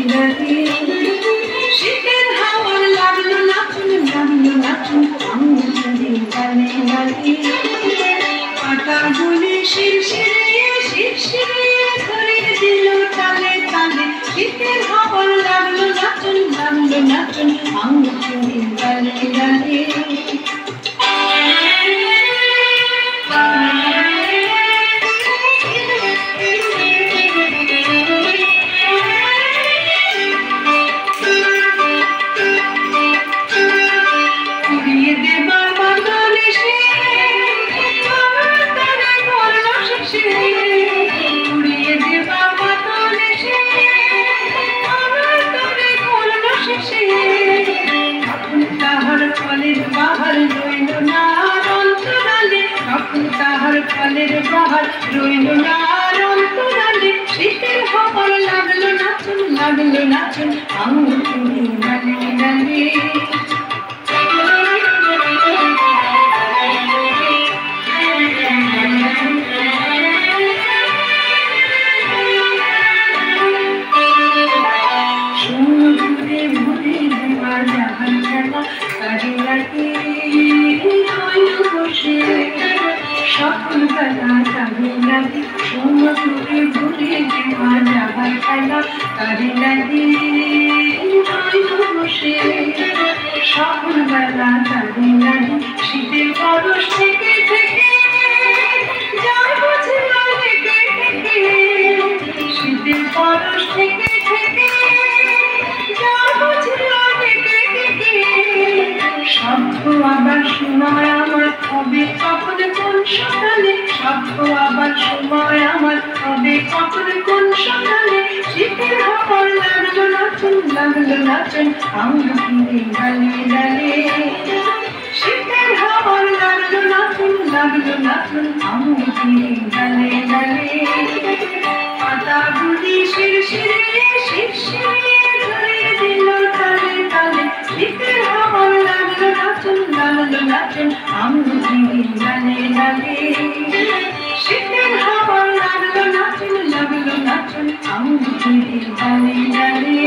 ডালে শীতের হাওয়ার লাগলো নাচুন আঙ্গুলের ডালে ডালে পাতাগুলি শিরশিরিয়ে শিরশিরিয়ে ধরিয়ে দিল তালে তালে শীতের হাওয়ার লাগলো নাচুন আঙ্গুলের ডালে ডালে বাহার রইল না অন্তরালে তখন তাহার ফলের বাহার রইল না অন্তরালে শীতের হাওয়ার লাগলো নাচুন আঙ্গুলের ডালে ডালে সমুদ্রে ভরে দেওয়া জাহাজ খেলা তারে লাগে বসে সকল বেলা তারে লাগে সমুদ্রে ভরে দেওয়া জাহাজ খেলা তারে লাগে বসে সকল বেলা তারে লাগে শীতের পরশ থেকে থেকে যায় বুঝে লেগে থেকে শীতের পরশ থেকে থেকে যায় বুঝে লেগে থেকে শব্দ আবার সময় আমার হবে কখন কোন সকালে শব্দ আবার সময় আমার হবে কখন কোন সকালে শীতের হাওয়ার লাগলো নাচুন আঙ্গুলের ডালে ডালে শীতের হাওয়ার লাগলো নাচুন আঙ্গুলের ডালে ডালে পাতাগুলি শিরশিরিয়ে শিরশিরিয়ে ধরিয়ে দিল তালে তালে শীতের হাওয়ার লাগলো নাচুন আঙ্গুলের ডালে ডালে শীতের হাওয়ার লাগলো নাচুন আঙ্গুলের ডালে ডালে